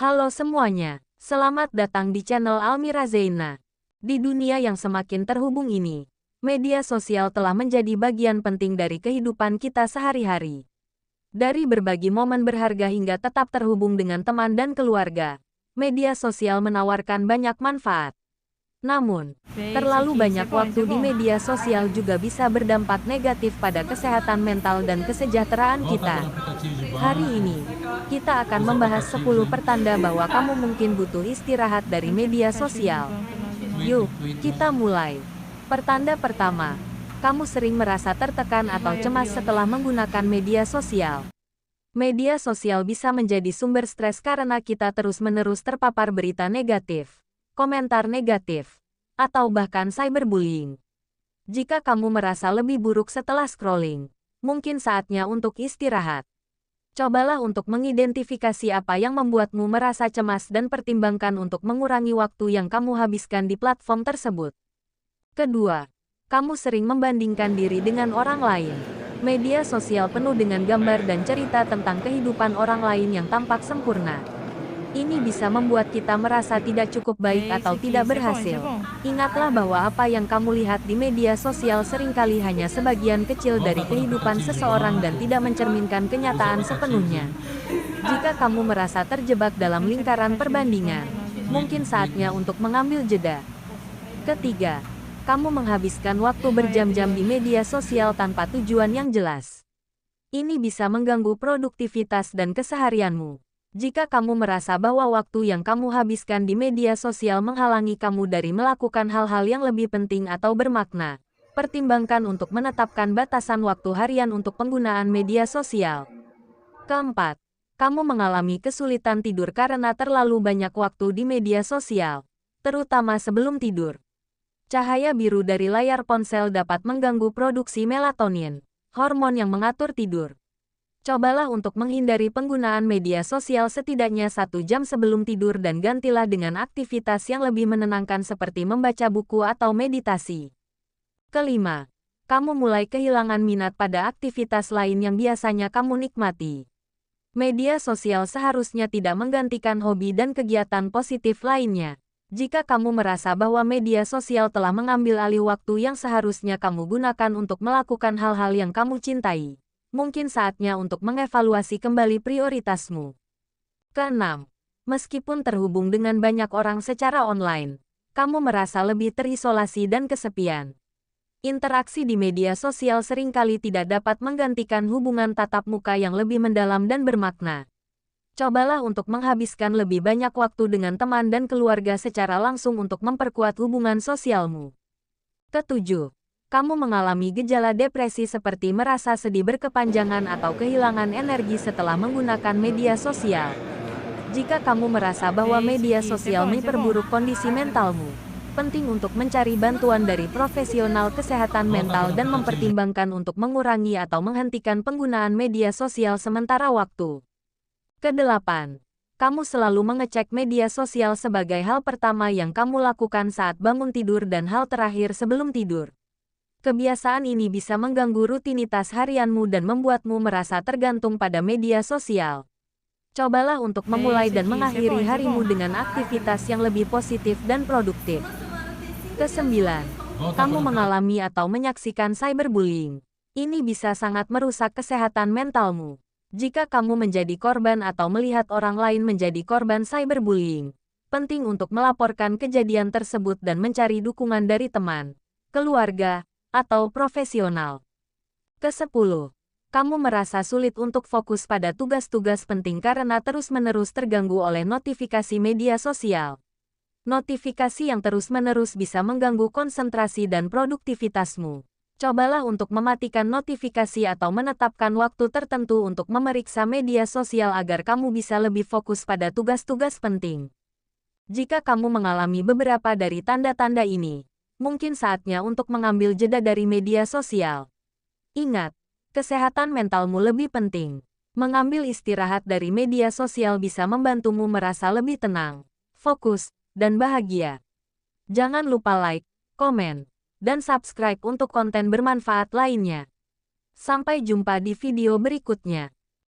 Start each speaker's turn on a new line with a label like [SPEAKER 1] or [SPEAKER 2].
[SPEAKER 1] Halo semuanya, selamat datang di channel Almira Zeina. Di dunia yang semakin terhubung ini, media sosial telah menjadi bagian penting dari kehidupan kita sehari-hari. Dari berbagi momen berharga hingga tetap terhubung dengan teman dan keluarga, media sosial menawarkan banyak manfaat. Namun, terlalu banyak waktu di media sosial juga bisa berdampak negatif pada kesehatan mental dan kesejahteraan kita. Hari ini, kita akan membahas 10 pertanda bahwa kamu mungkin butuh istirahat dari media sosial. Yuk, kita mulai. Pertanda pertama, kamu sering merasa tertekan atau cemas setelah menggunakan media sosial. Media sosial bisa menjadi sumber stres karena kita terus-menerus terpapar berita negatif, komentar negatif, atau bahkan cyberbullying. Jika kamu merasa lebih buruk setelah scrolling, mungkin saatnya untuk istirahat. Cobalah untuk mengidentifikasi apa yang membuatmu merasa cemas dan pertimbangkan untuk mengurangi waktu yang kamu habiskan di platform tersebut. Kedua, kamu sering membandingkan diri dengan orang lain. Media sosial penuh dengan gambar dan cerita tentang kehidupan orang lain yang tampak sempurna. Ini bisa membuat kita merasa tidak cukup baik atau tidak berhasil. Ingatlah bahwa apa yang kamu lihat di media sosial seringkali hanya sebagian kecil dari kehidupan seseorang dan tidak mencerminkan kenyataan sepenuhnya. Jika kamu merasa terjebak dalam lingkaran perbandingan, mungkin saatnya untuk mengambil jeda. Ketiga, kamu menghabiskan waktu berjam-jam di media sosial tanpa tujuan yang jelas. Ini bisa mengganggu produktivitas dan keseharianmu. Jika kamu merasa bahwa waktu yang kamu habiskan di media sosial menghalangi kamu dari melakukan hal-hal yang lebih penting atau bermakna, pertimbangkan untuk menetapkan batasan waktu harian untuk penggunaan media sosial. Keempat, kamu mengalami kesulitan tidur karena terlalu banyak waktu di media sosial, terutama sebelum tidur. Cahaya biru dari layar ponsel dapat mengganggu produksi melatonin, hormon yang mengatur tidur. Cobalah untuk menghindari penggunaan media sosial setidaknya 1 jam sebelum tidur dan gantilah dengan aktivitas yang lebih menenangkan seperti membaca buku atau meditasi. Kelima, kamu mulai kehilangan minat pada aktivitas lain yang biasanya kamu nikmati. Media sosial seharusnya tidak menggantikan hobi dan kegiatan positif lainnya. Jika kamu merasa bahwa media sosial telah mengambil alih waktu yang seharusnya kamu gunakan untuk melakukan hal-hal yang kamu cintai, mungkin saatnya untuk mengevaluasi kembali prioritasmu. Keenam, meskipun terhubung dengan banyak orang secara online, kamu merasa lebih terisolasi dan kesepian. Interaksi di media sosial seringkali tidak dapat menggantikan hubungan tatap muka yang lebih mendalam dan bermakna. Cobalah untuk menghabiskan lebih banyak waktu dengan teman dan keluarga secara langsung untuk memperkuat hubungan sosialmu. Ketujuh, kamu mengalami gejala depresi seperti merasa sedih berkepanjangan atau kehilangan energi setelah menggunakan media sosial. Jika kamu merasa bahwa media sosial memperburuk kondisi mentalmu, penting untuk mencari bantuan dari profesional kesehatan mental dan mempertimbangkan untuk mengurangi atau menghentikan penggunaan media sosial sementara waktu. Kedelapan, kamu selalu mengecek media sosial sebagai hal pertama yang kamu lakukan saat bangun tidur dan hal terakhir sebelum tidur. Kebiasaan ini bisa mengganggu rutinitas harianmu dan membuatmu merasa tergantung pada media sosial. Cobalah untuk memulai dan mengakhiri harimu dengan aktivitas yang lebih positif dan produktif. Kesembilan, kamu mengalami atau menyaksikan cyberbullying. Ini bisa sangat merusak kesehatan mentalmu. Jika kamu menjadi korban atau melihat orang lain menjadi korban cyberbullying, penting untuk melaporkan kejadian tersebut dan mencari dukungan dari teman, keluarga, atau profesional. Kesepuluh, kamu merasa sulit untuk fokus pada tugas-tugas penting karena terus-menerus terganggu oleh notifikasi media sosial. Notifikasi yang terus-menerus bisa mengganggu konsentrasi dan produktivitasmu. Cobalah untuk mematikan notifikasi atau menetapkan waktu tertentu untuk memeriksa media sosial agar kamu bisa lebih fokus pada tugas-tugas penting. Jika kamu mengalami beberapa dari tanda-tanda ini, mungkin saatnya untuk mengambil jeda dari media sosial. Ingat, kesehatan mentalmu lebih penting. Mengambil istirahat dari media sosial bisa membantumu merasa lebih tenang, fokus, dan bahagia. Jangan lupa like, komen, dan subscribe untuk konten bermanfaat lainnya. Sampai jumpa di video berikutnya.